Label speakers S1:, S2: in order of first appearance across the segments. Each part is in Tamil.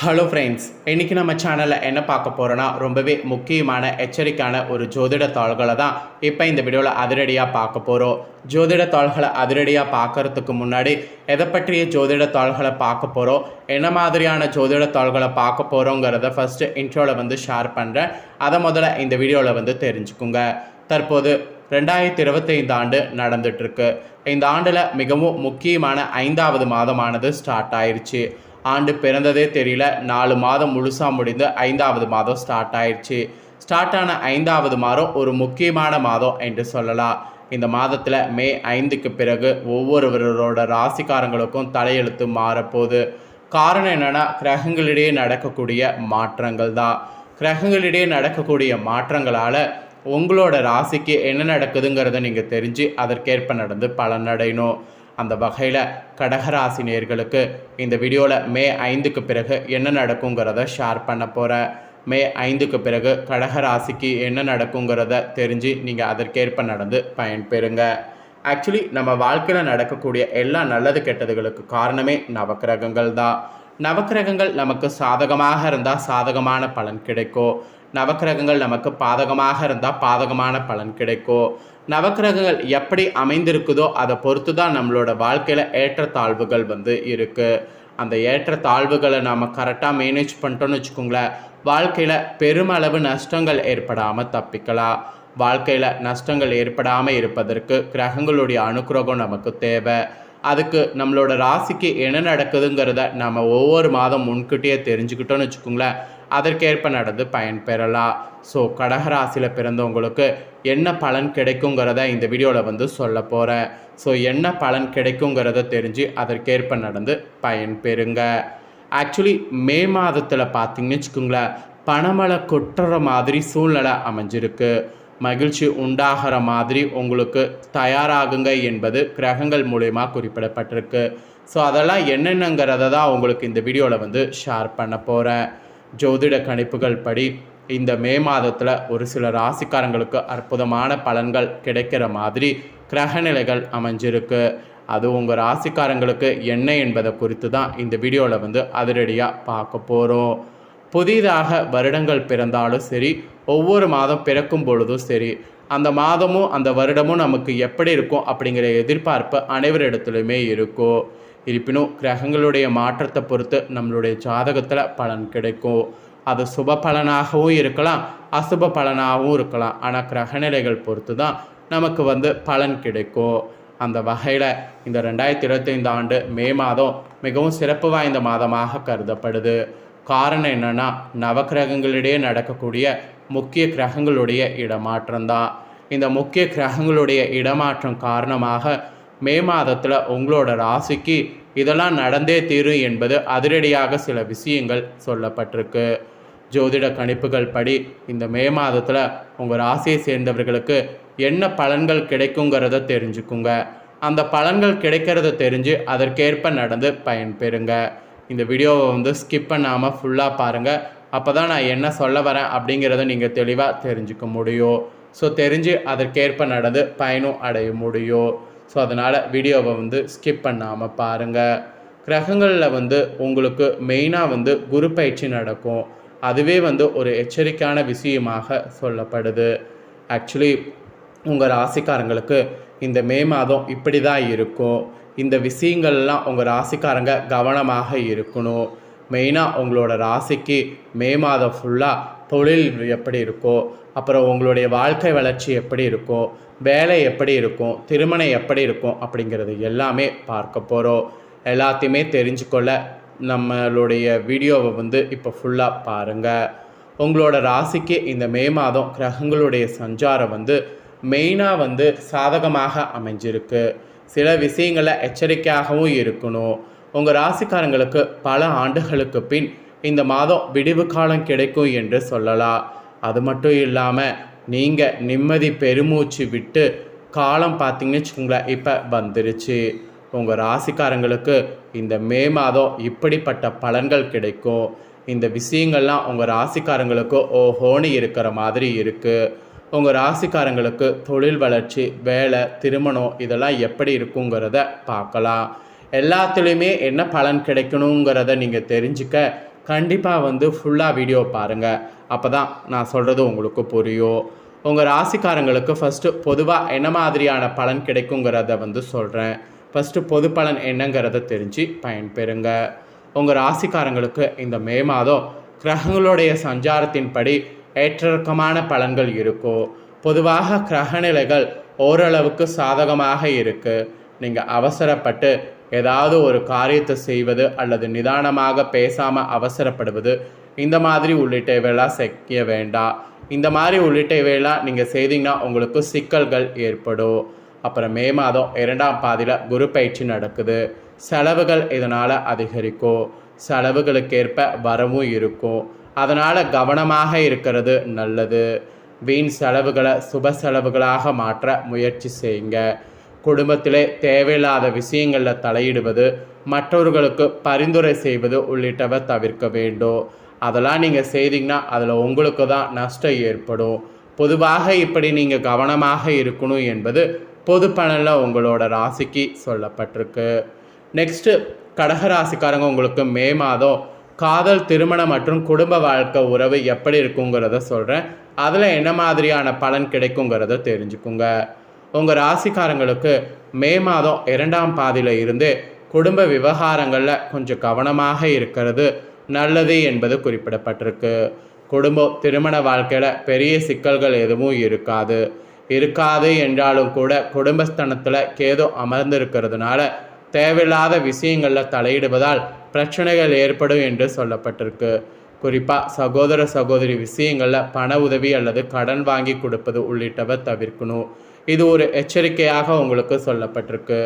S1: ஹலோ ஃப்ரெண்ட்ஸ், இன்றைக்கி நம்ம சேனலில் என்ன பார்க்க போகிறோன்னா ரொம்பவே முக்கியமான எச்சரிக்கையான ஒரு ஜோதிட தாள்களை தான் இப்போ இந்த வீடியோவில் அதிரடியாக பார்க்க போகிறோம். ஜோதிட தாள்களை அதிரடியாக பார்க்குறதுக்கு முன்னாடி எதை பற்றிய ஜோதிட தாள்களை பார்க்க போகிறோம், என்ன மாதிரியான ஜோதிட தாள்களை பார்க்க போகிறோங்கிறத ஃபஸ்ட்டு இன்ட்ரோவில் ஷேர் பண்ணுறேன். அதை முதல்ல இந்த வீடியோவில் தெரிஞ்சுக்குங்க. தற்போது 2025 ஆண்டு நடந்துகிட்ருக்கு. இந்த ஆண்டில் மிகவும் முக்கியமான 5வது மாதமானது ஸ்டார்ட் ஆயிடுச்சு. ஆண்டு பிறந்ததே தெரியல, 4 மாதம் முழுசாக முடிந்து 5வது மாதம் ஸ்டார்ட் ஆயிடுச்சு. ஸ்டார்ட் ஆன 5வது மாதம் ஒரு முக்கியமான மாதம் என்று சொல்லலாம். இந்த மாதத்தில் மே 5க்கு பிறகு ஒவ்வொருவரோட ராசிக்காரங்களுக்கும் தலையெழுத்து மாறப்போகுது. காரணம் என்னென்னா, கிரகங்களிடையே நடக்கக்கூடிய மாற்றங்கள் தான். கிரகங்களிடையே நடக்கக்கூடிய மாற்றங்களால் உங்களோட ராசிக்கு என்ன நடக்குதுங்கிறத நீங்கள் தெரிஞ்சு அதற்கேற்ப நடந்து பலனடையணும். அந்த வகையில் கடகராசி நேயர்களுக்கு இந்த வீடியோவில் மே 5க்கு பிறகு என்ன நடக்குங்கிறத ஷேர் பண்ண போகிறேன். மே 5க்கு பிறகு கடகராசிக்கு என்ன நடக்குங்கிறத தெரிஞ்சு நீங்கள் அதற்கேற்ப நடந்து பயன்பெறுங்க. ஆக்சுவலி நம்ம வாழ்க்கையில் நடக்கக்கூடிய எல்லா நல்லது கெட்டதுகளுக்கு காரணமே நவக்கிரகங்கள் தான். நவக்கிரகங்கள் நமக்கு சாதகமாக இருந்தால் சாதகமான பலன் கிடைக்கும், நவக்கிரகங்கள் நமக்கு பாதகமாக இருந்தால் பாதகமான பலன் கிடைக்கும். நவக்கிரகங்கள் எப்படி அமைந்திருக்குதோ அதை பொறுத்து தான் நம்மளோட வாழ்க்கையில் ஏற்றத்தாழ்வுகள் இருக்குது. அந்த ஏற்றத்தாழ்வுகளை நாம் கரெக்டாக மேனேஜ் பண்ணிட்டோன்னு வச்சுக்கோங்களேன், வாழ்க்கையில் பெருமளவு நஷ்டங்கள் ஏற்படாமல் தப்பிக்கலாம். வாழ்க்கையில் நஷ்டங்கள் ஏற்படாமல் இருப்பதற்கு கிரகங்களுடைய அனுக்கிரகம் நமக்கு தேவை. அதுக்கு நம்மளோட ராசிக்கு என்ன நடக்குதுங்கிறத நம்ம ஒவ்வொரு மாதம் முன்கூட்டியே தெரிஞ்சுக்கிட்டோன்னு வச்சுக்கோங்களேன், அதற்கேற்ப நடந்து பயன்பெறலாம். ஸோ கடகராசியில் பிறந்தவங்களுக்கு என்ன பலன் கிடைக்குங்கிறத இந்த வீடியோவில் சொல்ல போகிறேன். ஸோ என்ன பலன் கிடைக்குங்கிறத தெரிஞ்சு அதற்கேற்ப நடந்து பயன்பெறுங்க. ஆக்சுவலி மே மாதத்தில் பார்த்திங்கன்னு வச்சுக்கோங்களேன், பணமழை கொட்டுற மாதிரி சூழ்நிலை அமைஞ்சிருக்கு. மகிழ்ச்சி உண்டாகிற மாதிரி உங்களுக்கு தயாராகுங்க என்பது கிரகங்கள் மூலயமா குறிப்பிடப்பட்டிருக்கு. ஸோ அதெல்லாம் என்னென்னங்கிறத தான் உங்களுக்கு இந்த வீடியோவில் ஷேர் பண்ண போகிறேன். ஜோதிட கணிப்புகள் படி இந்த மே மாதத்தில் ஒரு சில ராசிக்காரங்களுக்கு அற்புதமான பலன்கள் கிடைக்கிற மாதிரி கிரகநிலைகள் அமைஞ்சிருக்கு. அது உங்கள் ராசிக்காரங்களுக்கு என்ன என்பதை குறித்து தான் இந்த வீடியோவில் அதிரடியாக பார்க்க போகிறோம். புதிதாக வருடங்கள் பிறந்தாலும் சரி, ஒவ்வொரு மாதம் பிறக்கும் பொழுதும் சரி, அந்த மாதமும் அந்த வருடமும் நமக்கு எப்படி இருக்கும் அப்படிங்கிற எதிர்பார்ப்பு அனைவரிடத்துலையுமே இருக்கும். இருப்பினும் கிரகங்களுடைய மாற்றத்தை பொறுத்து நம்மளுடைய ஜாதகத்தில் பலன் கிடைக்கும். அது சுப பலனாகவும் இருக்கலாம், அசுப பலனாகவும் இருக்கலாம். ஆனால் கிரகநிலைகள் பொறுத்து தான் நமக்கு பலன் கிடைக்கும். அந்த வகையில் இந்த 2025 ஆண்டு மே மாதம் மிகவும் சிறப்பு வாய்ந்த மாதமாக கருதப்படுது. காரணம் என்னென்னா, நவக்கிரகங்களிடையே நடக்கக்கூடிய முக்கிய கிரகங்களுடைய இடமாற்றம்தான். இந்த முக்கிய கிரகங்களுடைய இடமாற்றம் காரணமாக மே மாதத்தில் உங்களோட ராசிக்கு இதெல்லாம் நடந்தே தீரும் என்பது அதிரடியாக சில விஷயங்கள் சொல்லப்பட்டிருக்கு. ஜோதிட கணிப்புகள் படி இந்த மே மாதத்தில் உங்கள் ராசியை சேர்ந்தவர்களுக்கு என்ன பலன்கள் கிடைக்குங்கிறத தெரிஞ்சுக்குங்க. அந்த பலன்கள் கிடைக்கிறத தெரிஞ்சு அதற்கேற்ப நடந்து பயன்பெறுங்க. இந்த வீடியோவை ஸ்கிப் பண்ணாமல் ஃபுல்லாக பாருங்கள். அப்போ தான் நான் என்ன சொல்ல வரேன் அப்படிங்கிறத நீங்கள் தெளிவாக தெரிஞ்சுக்க முடியும். ஸோ தெரிஞ்சு அதற்கேற்ப நடந்து பயனும் அடைய முடியும். ஸோ அதனால் வீடியோவை ஸ்கிப் பண்ணாமல் பாருங்கள். கிரகங்களில் உங்களுக்கு மெயினாக குரு பயிற்சி நடக்கும். அதுவே ஒரு எச்சரிக்கையான விஷயமாக சொல்லப்படுது. ஆக்சுவலி உங்கள் ராசிக்காரங்களுக்கு இந்த மே மாதம் இப்படி தான் இருக்கும். இந்த விஷயங்கள்லாம் உங்கள் ராசிக்காரங்க கவனமாக இருக்கணும். மெயினாக உங்களோட ராசிக்கு மே மாதம் ஃபுல்லாக தொழில் எப்படி இருக்கோ, அப்புறம் உங்களுடைய வாழ்க்கை வளர்ச்சி எப்படி இருக்கும், வேலை எப்படி இருக்கும், திருமணம் எப்படி இருக்கும் அப்படிங்கிறது எல்லாமே பார்க்க போகிறோம். எல்லாத்தையுமே தெரிஞ்சுக்கொள்ள நம்மளுடைய வீடியோவை இப்போ ஃபுல்லாக பாருங்கள். உங்களோட ராசிக்கு இந்த மே மாதம் கிரகங்களுடைய சஞ்சாரம் மெயினாக சாதகமாக அமைஞ்சிருக்கு. சில விஷயங்களில் எச்சரிக்கையாகவும் இருக்கணும். உங்கள் ராசிக்காரங்களுக்கு பல ஆண்டுகளுக்கு பின் இந்த மாதம் விடிவு காலம் கிடைக்கும் என்று சொல்லலாம். அது மட்டும் இல்லாமல் நீங்கள் நிம்மதி பெருமூச்சு விட்டு காலம் பார்த்தீங்கன்னு வச்சுக்கோங்களேன் இப்போ வந்துருச்சு. உங்கள் ராசிக்காரங்களுக்கு இந்த மே மாதம் இப்படிப்பட்ட பலன்கள் கிடைக்கும். இந்த விஷயங்கள்லாம் உங்கள் ராசிக்காரங்களுக்கு ஓஹோன்னு இருக்கிற மாதிரி இருக்குது. உங்கள் ராசிக்காரங்களுக்கு தொழில் வளர்ச்சி, வேலை, திருமணம் இதெல்லாம் எப்படி இருக்குங்கிறத பார்க்கலாம். எல்லாத்துலேயுமே என்ன பலன் கிடைக்கணுங்கிறத நீங்கள் தெரிஞ்சுக்க கண்டிப்பாக வந்து ஃபுல்லாக வீடியோ பாருங்கள். அப்போ தான் நான் சொல்கிறது உங்களுக்கு புரியும். உங்கள் ராசிக்காரங்களுக்கு ஃபஸ்ட்டு பொதுவாக என்ன மாதிரியான பலன் கிடைக்குங்கிறத வந்து சொல்கிறேன். ஃபஸ்ட்டு பொது பலன் என்னங்கிறத தெரிஞ்சு பயன்பெறுங்க. உங்கள் ராசிக்காரங்களுக்கு இந்த மே மாதம் கிரகங்களுடைய சஞ்சாரத்தின்படி ஏற்றிறக்கமான பலன்கள் இருக்கும். பொதுவாக கிரகநிலைகள் ஓரளவுக்கு சாதகமாக இருக்குது. நீங்கள் அவசரப்பட்டு ஏதாவது ஒரு காரியத்தை செய்வது அல்லது நிதானமாக பேசாமல் அவசரப்படுவது இந்த மாதிரி உள்ளிட்டவையெல்லாம் செய்ய வேண்டாம். இந்த மாதிரி உள்ளிட்டவையெல்லாம் நீங்கள் செய்தீங்கன்னா உங்களுக்கு சிக்கல்கள் ஏற்படும். அப்புறம் மே மாதம் 2ஆம் பாதியில் குரு பயிற்சி நடக்குது. செலவுகள் இதனால் அதிகரிக்கும். செலவுகளுக்கேற்ப வரவும் இருக்கும். அதனால் கவனமாக இருக்கிறது நல்லது. வீண் செலவுகளை சுப செலவுகளாக மாற்ற முயற்சி செய்யுங்க. குடும்பத்திலே தேவையில்லாத விஷயங்களில் தலையிடுவது, மற்றவர்களுக்கு பரிந்துரை செய்வது உள்ளிட்டவை தவிர்க்க வேண்டும். அதெல்லாம் நீங்கள் செய்தீங்கன்னா அதில் உங்களுக்கு தான் நஷ்டம் ஏற்படும். பொதுவாக இப்படி நீங்கள் கவனமாக இருக்கணும் என்பது பொது பலனில் உங்களோட ராசிக்கு சொல்லப்பட்டிருக்கு. நெக்ஸ்ட்டு கடகராசிக்காரங்க உங்களுக்கு மே மாதம் காதல், திருமணம் மற்றும் குடும்ப வாழ்க்கை உறவு எப்படி இருக்குங்கிறத சொல்கிறேன். அதில் என்ன மாதிரியான பலன் கிடைக்குங்கிறத தெரிஞ்சுக்குங்க. உங்கள் ராசிக்காரங்களுக்கு மே மாதம் 2ஆம் பாதியில் இருந்து குடும்ப விவகாரங்களில் கொஞ்சம் கவனமாக இருக்கிறது நல்லது என்பது குறிப்பிடப்பட்டிருக்கு. குடும்பம் திருமண வாழ்க்கையில் பெரிய சிக்கல்கள் எதுவும் இருக்காது என்றாலும் கூட குடும்பஸ்தானத்தில் கேது அமர்ந்திருக்கிறதுனால தேவையில்லாத விஷயங்களில் தலையிடுவதால் பிரச்சனைகள் ஏற்படும் என்று சொல்லப்பட்டிருக்கு. குறிப்பாக சகோதர சகோதரி விஷயங்களில் பண உதவி அல்லது கடன் வாங்கி கொடுப்பது உள்ளிட்டவை தவிர்க்கணும். இது ஒரு எச்சரிக்கையாக உங்களுக்கு சொல்லப்பட்டிருக்கு.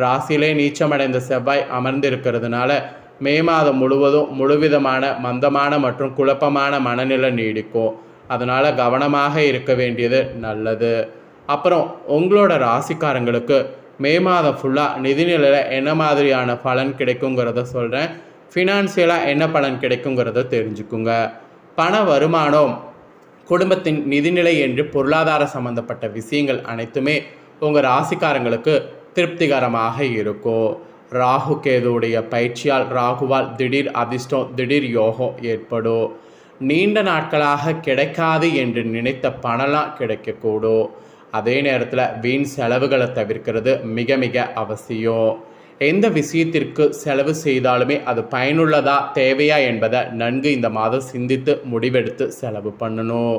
S1: ராசியிலே நீச்சமடைந்த செவ்வாய் அமர்ந்திருக்கிறதுனால மே மாதம் முழுவதும் முழுவிதமான மந்தமான மற்றும் குழப்பமான மனநிலை நீடிக்கும். அதனால் கவனமாக இருக்க வேண்டியது நல்லது. அப்புறம் உங்களோட ராசிக்காரங்களுக்கு மே மாதம் ஃபுல்லாக நிதிநிலையில் என்ன மாதிரியான பலன் கிடைக்குங்கிறத சொல்கிறேன். ஃபினான்சியலாக என்ன பலன் கிடைக்குங்கிறத தெரிஞ்சுக்குங்க. பண வருமானம், குடும்பத்தின் நிதிநிலை என்று பொருளாதார சம்பந்தப்பட்ட விஷயங்கள் அனைத்துமே உங்கள் ராசிக்காரங்களுக்கு திருப்திகரமாக இருக்கும். ராகு கேதுவுடைய பயிற்சியால் ராகுவால் திடீர் அதிர்ஷ்டம், திடீர் யோகம் ஏற்படும். நீண்ட நாட்களாக கிடைக்காது என்று நினைத்த பணம்லாம் கிடைக்கக்கூடும். அதே நேரத்தில் வீண் செலவுகளை தவிர்க்கிறது மிக மிக அவசியம். எந்த விஷயத்திற்கு செலவு செய்தாலுமே அது பயனுள்ளதா தேவையா என்பதை நன்கு இந்த மாதம் சிந்தித்து முடிவெடுத்து செலவு பண்ணணும்.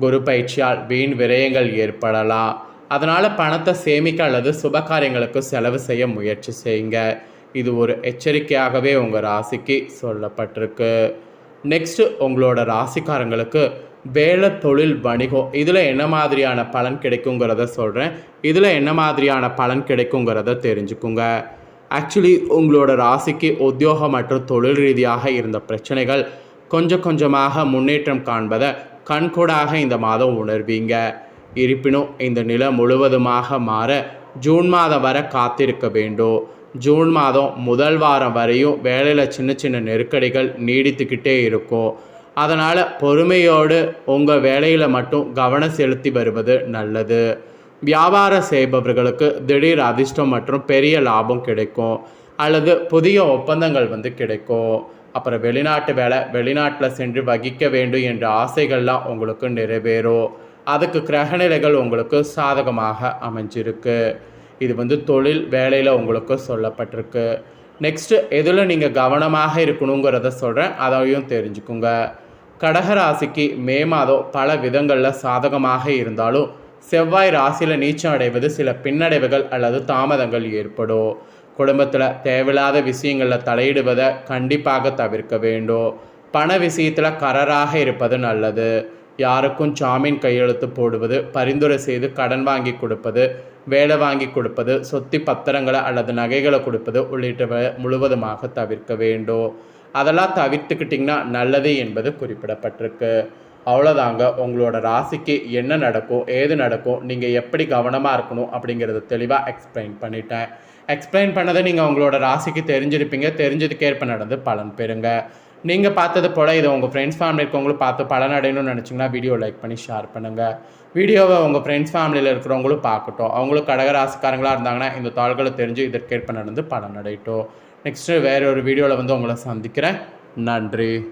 S1: குரு பயிற்சியால் வீண் விரயங்கள் ஏற்படலாம். அதனால் பணத்தை சேமிக்க அல்லது சுபகாரியங்களுக்கு செலவு செய்ய முயற்சி செய்யுங்க. இது ஒரு எச்சரிக்கையாகவே உங்கள் ராசிக்கு சொல்லப்பட்டிருக்கு. நெக்ஸ்ட்டு உங்களோட ராசிக்காரங்களுக்கு வேலை, தொழில், வணிகம் இதில் என்ன மாதிரியான பலன் கிடைக்குங்கிறத சொல்கிறேன். இதில் என்ன மாதிரியான பலன் கிடைக்குங்கிறத தெரிஞ்சுக்குங்க. ஆக்சுவலி உங்களோட ராசிக்கு உத்தியோகம் மற்றும் தொழில் ரீதியாக இருந்த பிரச்சனைகள் கொஞ்சம் கொஞ்சமாக முன்னேற்றம் காண்பதை கண்கூடாக இந்த மாதம் உணர்வீங்க. இருப்பினும் இந்த நிலை முழுவதுமாக மாற ஜூன் மாதம் வரை காத்திருக்க வேண்டும். ஜூன் மாதம் முதல் வாரம் வரையும் வேலையில் சின்ன சின்ன நெருக்கடிகள் நீடித்துக்கிட்டே இருக்கும். அதனால் பொறுமையோடு உங்கள் வேலையில் மட்டும் கவனம் செலுத்தி வருவது நல்லது. வியாபாரம் செய்பவர்களுக்கு திடீர் அதிர்ஷ்டம் மற்றும் பெரிய லாபம் கிடைக்கும் அல்லது புதிய ஒப்பந்தங்கள் கிடைக்கும். அப்புறம் வெளிநாட்டு வேலை, வெளிநாட்டில் சென்று வகிக்க வேண்டும் என்ற ஆசைகள்லாம் உங்களுக்கு நிறைவேறும். அதுக்கு கிரகநிலைகள் உங்களுக்கு சாதகமாக அமைஞ்சிருக்கு. இது தொழில் வேலையில் உங்களுக்கு சொல்லப்பட்டிருக்கு. நெக்ஸ்ட்டு எதில் நீங்கள் கவனமாக இருக்கணுங்கிறத சொல்கிறேன், அதையும் தெரிஞ்சுக்குங்க. கடகராசிக்கு மே மாதம் பல விதங்களில் சாதகமாக இருந்தாலும் செவ்வாய் ராசியில் நீச்சம் அடைவது சில பின்னடைவுகள் அல்லது தாமதங்கள் ஏற்படும். குடும்பத்தில் தேவையில்லாத விஷயங்களில் தலையிடுவதை கண்டிப்பாக தவிர்க்க வேண்டும். பண விஷயத்தில் கராராக இருப்பது நல்லது. யாருக்கும் ஜாமீன் கையெழுத்து போடுவது, பரிந்துரை செய்து கடன் வாங்கி கொடுப்பது, வேலை வாங்கி கொடுப்பது, சொத்து பத்திரங்களை அல்லது நகைகளை கொடுப்பது உள்ளிட்டவை முழுவதுமாக தவிர்க்க வேண்டும். அதெல்லாம் தவிர்த்துக்கிட்டிங்கன்னா நல்லது என்பது குறிப்பிடப்பட்டிருக்கு. அவ்வளோதாங்க. உங்களோட ராசிக்கு என்ன நடக்கும், ஏது நடக்கும், நீங்கள் எப்படி கவனமாக இருக்கணும் அப்படிங்கிறத தெளிவாக எக்ஸ்பிளைன் பண்ணிட்டேன். எக்ஸ்பிளைன் பண்ணதை நீங்கள் உங்களோட ராசிக்கு தெரிஞ்சிருப்பீங்க. தெரிஞ்சதுக்கேற்ப நடந்து பலன் பெறுங்க. நீங்கள் பார்த்தது போல் இதை உங்கள் ஃப்ரெண்ட்ஸ் ஃபேமிலி இருக்கவங்களும் பார்த்து பலன் அடையணும்னு நினச்சிங்கன்னா வீடியோ லைக் பண்ணி ஷேர் பண்ணுங்கள். வீடியோவை உங்கள் ஃப்ரெண்ட்ஸ் ஃபேமிலியில் இருக்கிறவங்களும் பார்க்கட்டும். அவங்களும் கடகராசிக்காரங்களாக இருந்தாங்கன்னா இந்த தாள்களை தெரிஞ்சு இதற்கேற்ப நடந்து பலன் அடையட்டும். நெக்ஸ்ட்டு வேறு ஒரு வீடியோவில் உங்களை சந்திக்கிறேன். நன்றி.